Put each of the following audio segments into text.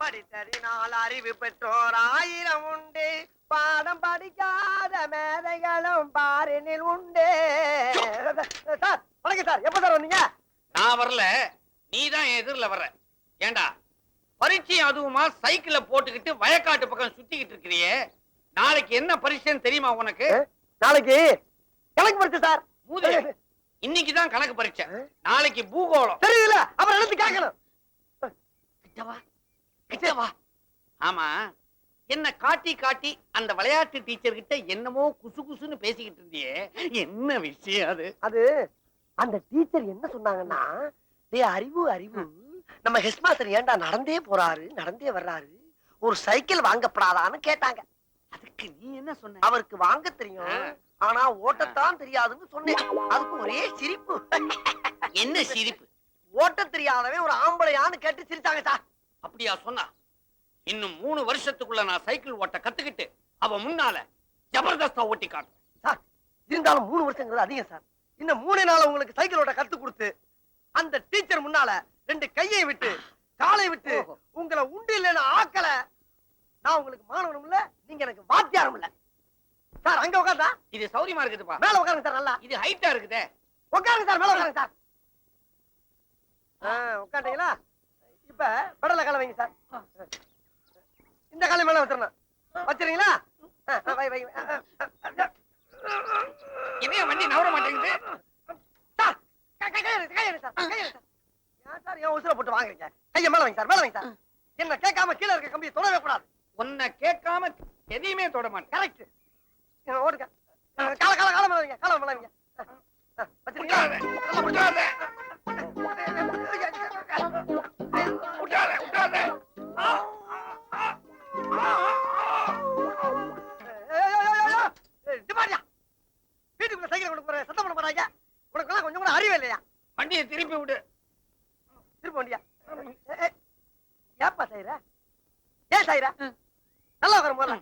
படித்தறினால் அறிவு பெற்றோர் ஆயிரம் உண்டு, பாடம் படிக்காத மேதைகளும் பாரினில் உண்டு. சார் வணக்கம் சார், எப்ப சார் வந்தீங்க? நான் வரல, நீதான் எதிரில வர்ற. ஏண்டா பரீட்சை அதுவுமா சைக்கிள போட்டுக்கிட்டு வயக்காட்டு பக்கம் சுத்திக்கிட்டு இருக்கிறியே, நாளைக்கு என்ன பரீட்சைன்னு தெரியுமா உனக்கு? நாளைக்கு கணக்கு பரீட்சை சார். இன்னைக்குதான் கணக்கு பரீட்சை, நாளைக்கு பூகோளம். தெரியல, அப்புறம் எழுந்து கேட்கணும். ஆமா, என்ன காட்டி காட்டி அந்த விளையாட்டு டீச்சர் கிட்ட என்னமோ குசு குசுன்னு பேசிக்கிட்டு இருந்தியே, என்ன விஷயம் அது? அது அந்த டீச்சர் என்ன சொன்னாங்கன்னா, அறிவு அறிவு, நம்ம ஹெட் மாஸ்டர் ஏன்டா நடந்தே போறாரு நடந்தே வர்றாரு, ஒரு சைக்கிள் வாங்கப்படாதான்னு கேட்டாங்க. அதுக்கு நீ என்ன சொன்ன? அவருக்கு வாங்க தெரியும், ஆனா ஓட்டத்தான் தெரியாதுன்னு சொன்னேன். அதுக்கு ஒரே சிரிப்பு. என்ன சிரிப்பு? ஓட்ட தெரியாதவன் ஒரு ஆம்பளையான்னு கேட்டு சிரிச்சாங்க சார். அப்படியா சொன்னா? இன்னும் 3 வருஷத்துக்குள்ள நான் சைக்கிள் ஓட்ட கத்துக்கிட்டு அவ முன்னால ஜபர்தஸ்தா ஓட்டி காட்டுறேன் சார். இருந்தாலும் 3 வருஷங்கிறது அதிகம் சார். இன்னும் 3 நாள் உங்களுக்கு சைக்கிள் ஓட்ட கத்து கொடுத்து அந்த டீச்சர் முன்னால 2 கையை விட்டு காலை விட்டு உங்களை உண்டு இல்லைன்னு ஆக்கல, நான் உங்களுக்கு மாணவனும் இல்ல, நீங்க எனக்கு வாத்தியாரும் இல்ல சார். அங்க உட்கார்ந்தா இது சௌரியமா இருக்குதுப்பா. மேல உட்காருங்க சார். நல்லா இது ஹைட்டா இருக்குதே. உட்காருங்க சார், மேல உட்காருங்க சார். உட்காந்தீங்களா? இப்ப படல கால வைங்க சார். இந்த காலை மேல வச்சிடணும். வச்சிருங்களா? இனிய வண்டி நவர மாட்டேங்குது சார். கையெடு சார், கையெடு சார். ஏன் சார் ஏன் உசுர போட்டு வாங்குறீங்க? கையை மேல வைங்க சார், மேல வைங்க சார். என்ன கேட்காம கீழே இருக்க கம்பியை தொடவே கூடாது. உன்னை கேட்காம எதையுமே தொட மாட்டேன். கரெக்ட். ஓடுங்க. கால கால கால மேல வைங்க, கால மேல வைங்க. வச்சிருக்கீங்களா? வீட்டுக்குள்ள சைக்கிள் கொண்டு போற சத்தம் பண்ண போறாங்க. உனக்கு கொஞ்சம் கூட அறிவே இல்லையா? வண்டியை திருப்பி விடு. திருப்பி வண்டியா? ஏப்பா சாயிர? ஏன் சாயிர? நல்லா உட்கார போல.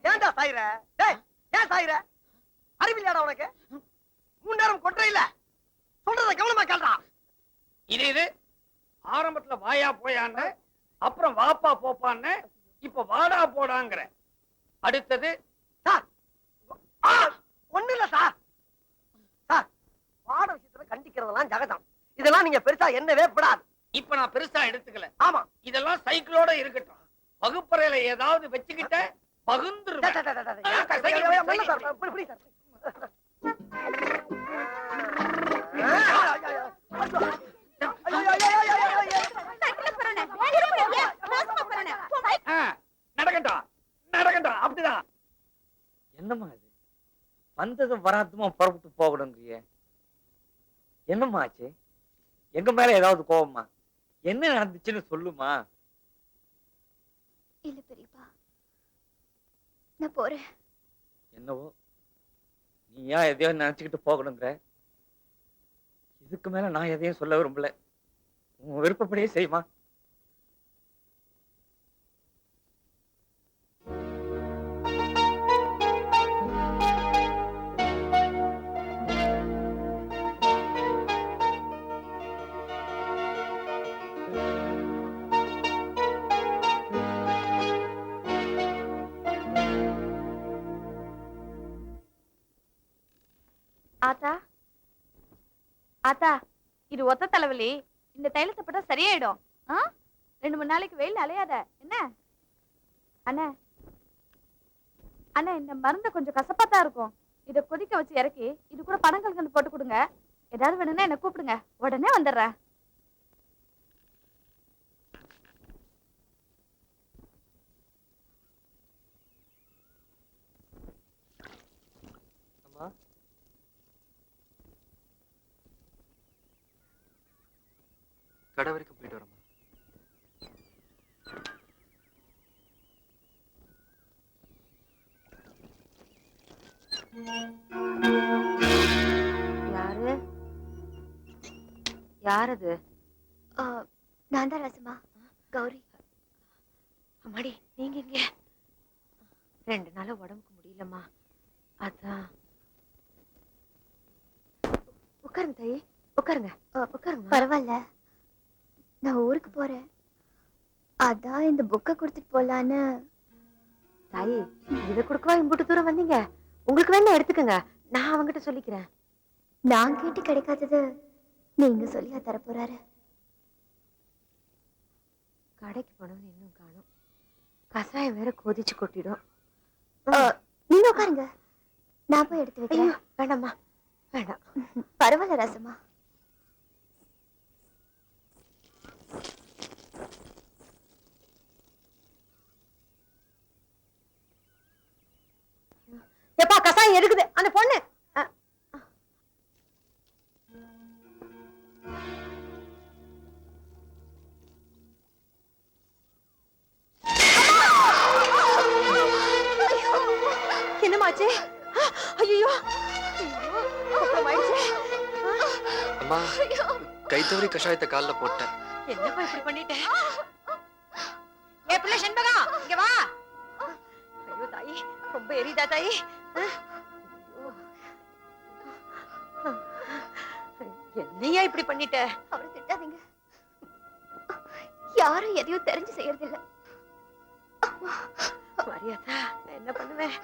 ஏன்டா சாயிர? டேய், ஏன் சாயிர? அறிவில்லையாடா உனக்கு? 3 நேரம் கொட்டை இல்ல. சொல்றத கவனமா கேளுடா. இது ஆரம்பத்துல வாயா போயான்னு, அப்புறம் வாப்பா போப்பான்னு, இப்ப வாடா போடாங்கற. அடுத்தது சார். ஒண்ணு இல்ல சார். சார், பாட விஷயத்துல கண்டிக்கிறதெல்லாம் ஜகதம். இதெல்லாம் நீங்க பெருசா என்னவே படாது. இப்ப நான் பெருசா எடுத்துக்கல. ஆமா, இதெல்லாம் சைக்கிளோட இருக்கட்டும். வகுப்பறையில ஏதாவது வச்சுக்கிட்ட பகுந்துருவேன். நடக்கட்டா நடக்கட்டா. அப்படிதான். என்னம்மா இது? வந்ததும் வராதுமா புறப்பட்டு போகணுங்கிறிய? என்னம்மா ஆச்சு? எங்க மேல ஏதாவது கோவமா? என்ன நடந்துச்சுன்னு சொல்லுமா. இல்ல பெரியப்பா, நான் போறேன். என்னவோ நீ ஏன் எதையோ நினைச்சுக்கிட்டு போகணுங்கிற? இதுக்கு மேல நான் எதையும் சொல்ல விரும்பல. உன் விருப்பப்படியே செய்யுமா. ஆத்தா, ஆத்தா, இது ஒத்த தலைவலி. இந்த தைலத்தை போட்டா சரியாயிடும். 2-3 நாளைக்கு வெயில் அலையாத என்ன? அண்ணா, அண்ணா, இந்த மருந்து கொஞ்சம் கசப்பாத்தான் இருக்கும். இதை கொதிக்க வச்சு இறக்கி இது கூட பனங்கல்கண்டு போட்டு கொடுங்க. ஏதாவது வேணும்னா என்ன கூப்பிடுங்க, உடனே வந்துடுறேன். கடை வரைக்கும் போயிட்டு வரமா? யாரு? யாரது? நான் தான் ரசமா, கௌரி. அம்மாடி, நீங்க இங்க? 2 நாளா உடம்புக்கு முடியலம்மா, அதான். உட்காருங்க தாயி, உட்காருங்க. உட்காருங்க. பரவாயில்ல. நான் ஊருக்கு போறேன். அதான் இந்த புக்கை கொடுத்துட்டு போலான்னு. தாயி, இதை கொடுக்கவா இம்புட்டு தூரம் வந்தீங்க? உங்களுக்கு வேணா எடுத்துக்கங்க, நான் அவங்கிட்ட சொல்லிக்கிறேன். நான் கேட்டு கிடைக்காதது நீங்க சொல்லியா தரப்போறாரு? கடைக்கு போனவன் இன்னும் காணும். கசாயம் வேற கொதிச்சு கொட்டிடும். நீங்க உட்காருங்க, நான் போய் எடுத்து வைக்கிறேன். வேண்டாம்மா, வேண்டாம். பரவாயில்ல ராசம்மா. எப்பா கசாயம் எடுக்குது அந்த பொண்ணு. என்னமாச்சு? ஐயோ, அம்மா, கைத்தவரி கஷாயத்தை கால்ல போட்டேன். என்னப்பா இப்படி பண்ணிட்டேன்? ஏ பிள்ளை செண்பகம், இங்க வா. ஐயோ தாயி, ரொம்ப எரியுதா தாயி? என்னையா இப்படி பண்ணிட்ட? அவரை திட்டாதீங்க, யாரும் எதையும் தெரிஞ்சு செய்யறதில்ல. மரியாதா, நான் என்ன பண்ணுவேன்?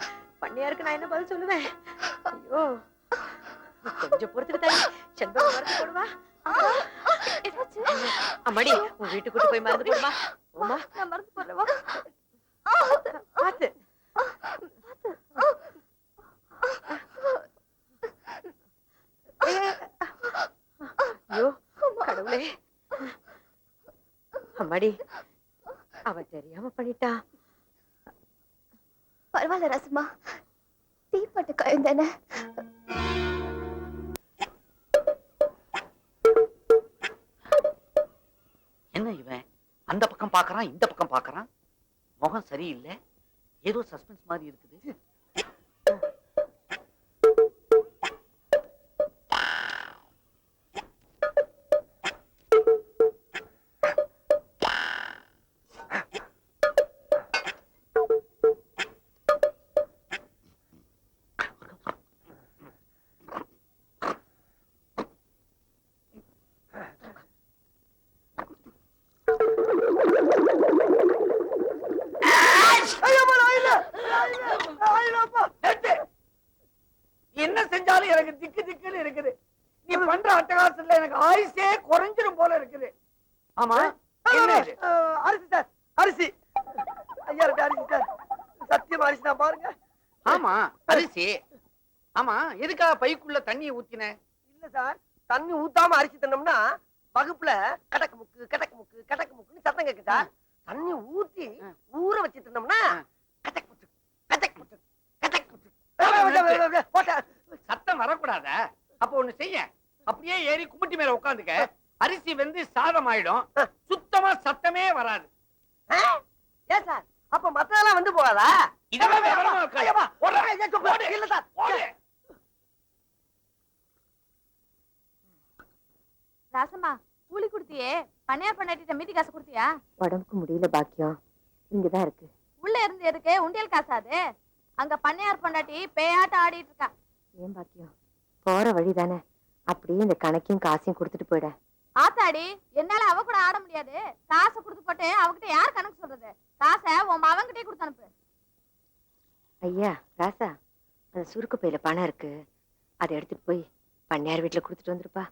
பண்ணியாருக்கு நான் என்ன பதில் சொல்லுவேன்? ஐயோ, கொஞ்சம் பொறுத்துட்டு தாயி, செண்பகம் மருந்து போடுவா. அம்மாடி, உன் வீட்டுக்கு கூட்டு போய் மருந்து போடுமா. ஓமா, நான் மறந்து போடுறவா? பாத்து. ஐயோ கடவுளே, அம்மாடி, அவ தெரியாம பண்ணிட்டா. பரவாயில்ல ராசம்மா, தீப்பட்ட காயம் தானே. என்ன இவன் அந்த பக்கம் பாக்குறான், இந்த பக்கம் பாக்குறான், முகம் சரியில்லை, ஏதோ சஸ்பென்ஸ் மாதிரி இருக்குது. என்ன செஞ்சாலும் எனக்கு திக்கு திக்குன்னு இருக்குது. நீ பண்ற அட்டகாசத்துல எனக்கு ஆயுசே குறைஞ்சிரும் போல இருக்குது. ஆமா, என்ன இது? அரிசி சார், அரிசி. ஐயா இருக்கு அரிசி சார், சத்தியமா அரிசி தான் பாருங்க. ஆமா, அரிசி. ஆமா, எதுக்காக பைக்குள்ள தண்ணியை ஊத்தின? இல்ல சார், தண்ணி ஊத்தாம அரிசி தின்னோம்னா வகுப்புல கடக்கு முக்கு கடக்கு முக்கு கடக்கு முக்குன்னு சத்தம் கேக்கு சார். தண்ணி ஊத்தி ஊற வச்சு தின்னோம்னா கடக்கு முக்கு கடக்கு முக்கு கடக்கு முக்கு சத்தம் வரக்கூடாத. அப்ப ஒண்ணு செய்ய, அப்படியே ஏறி கும்பிட்டு மேல உட்காந்துக்க. அரிசி வெந்து சாதம் ஆயிடும், சுத்தமா சத்தமே வராது. ஏன் சார், அப்ப மத்ததெல்லாம் வந்து போகாதா? இதெல்லாம் விவரமா இருக்காது. ஐயப்பா, ஓடு. இல்ல சார், ஓடு. ராசம்மா, கூலி கொடுத்தியே, பண்ணையார் பண்ணாட்டிட்ட மீதி காசு கொடுத்தியா? உடம்புக்கு முடியல பாக்கியம், இங்கதான் இருக்கு. உள்ள இருந்து எதுக்கு உண்டியல் காசாது? அங்க பண்ணையார் பண்ணாட்டி பேயாட்டம் ஆடிட்டு இருக்கா. ஏன் பாக்கியம், போற வழிதானே, அப்படியே இந்த கணக்கையும் காசையும் கொடுத்துட்டு போயிட. ஆத்தாடி, என்னால அவ கூட ஆட முடியாது. காசை கொடுத்து போட்டு அவகிட்ட யார் கணக்கு சொல்றது? காசை உன் மவன்கிட்டே கொடுத்து அனுப்பு. ஐயா ராசா, அந்த சுருக்கு பையில பணம் இருக்கு, அதை எடுத்துட்டு போய் பண்ணையார் வீட்டுல கொடுத்துட்டு வந்துருப்பா.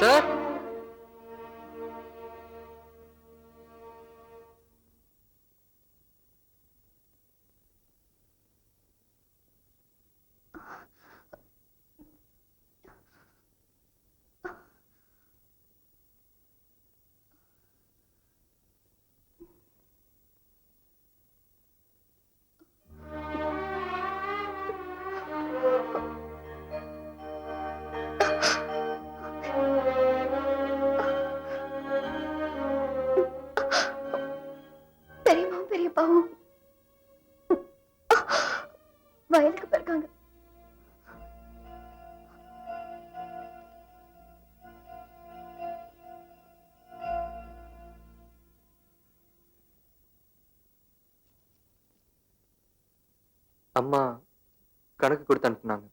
சார், வயலுக்கு போயிருக்காங்க. அம்மா கணக்கு கொடுத்து அனுப்புனாங்க.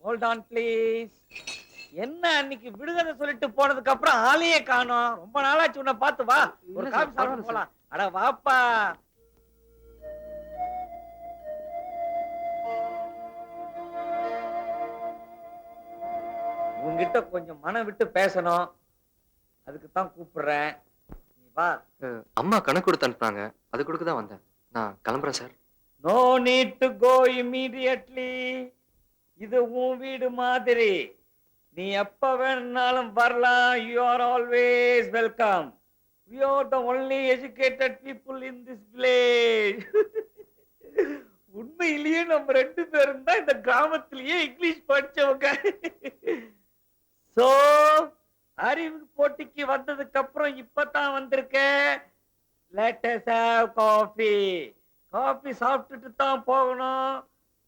Hold on please. என்ன அன்னைக்கு விடுதலை சொல்லிட்டு போனதுக்கு அப்புறம் ஆளையே காணோம். ரொம்ப நாளாச்சு உன்னை பார்த்து. வா, ஒரு இல்ல காபி சார், சாப்பிட்டு பரவாயில்ல போலாம். அட வாப்பா. உன்கிட்ட கொஞ்சம் மனம் விட்டு பேசணும், அதுக்கு தான் கூப்பிடுறேன். நீ வா. அம்மா கணக்கு கொடுத்து அனுப்புனாங்க, அது கொடுக்க தான் வந்தேன். நான் கிளம்புறேன் sir. No need to go immediately. இது உன் வீடு மாதிரி. நீ எப்ப வேணும்னாலும் வரலாம். You are always welcome. We are the only educated people in this village. உண்மையிலேயே நம்ம 2 பேரும் தான் இந்த கிராமத்திலேயே இங்கிலீஷ் படிச்சவங்க. சோ அறிவு போட்டிக்கு வந்ததுக்கு அப்புறம் இப்பதான் வந்திருக்கேன். Let us have coffee. Coffee சாப்பிட்டுட்டு தான் போகணும்.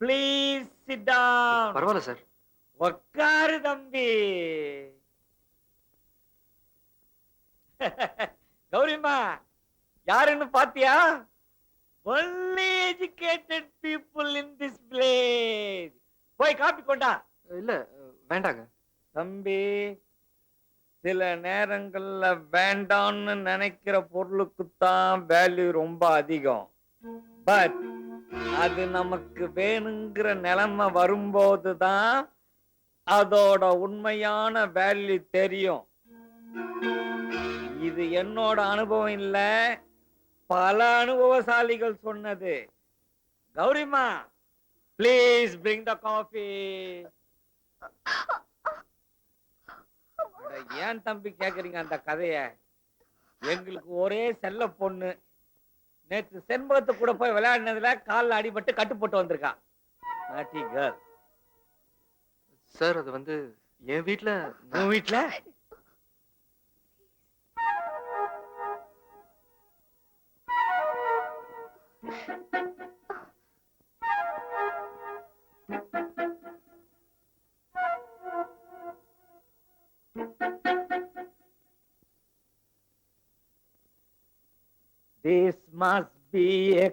Please sit down. பரவாயில்ல சார். உட்காரு தம்பி. கௌரிமா யாருன்னு பாத்தியா? only educated people in this village. போய் காபி கொண்டா. இல்ல வேண்டாங்க. தம்பி, சில நேரங்கள்ல வேண்டாம்னு நினைக்கிற பொருளுக்கு தான் வேல்யூ ரொம்ப அதிகம். பட் அது நமக்கு வேணுங்கிற நிலைமை வரும்போதுதான் அதோட உண்மையான வேல்யூ தெரியும். இது என்னோட அனுபவம் இல்ல, பல அனுபவசாலிகள் சொன்னது. கௌரிமா, ப்ளீஸ் பிரிங் த காஃபி. ஏன் தம்பி கேக்குறீங்க அந்த கதைய? எங்களுக்கு ஒரே செல்ல பொண்ணு. நேற்று செண்பகத்து கூட போய் விளையாடினதுல கால்ல அடிபட்டு கட்டு போட்டு வந்திருக்கா. நாட்டி கேர்ள். சார் அது வந்து என் வீட்ல உன் வீட்ல this must be a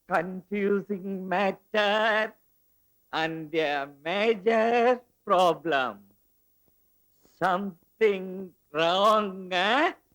confusing matter and a major problem. Something wrong, eh?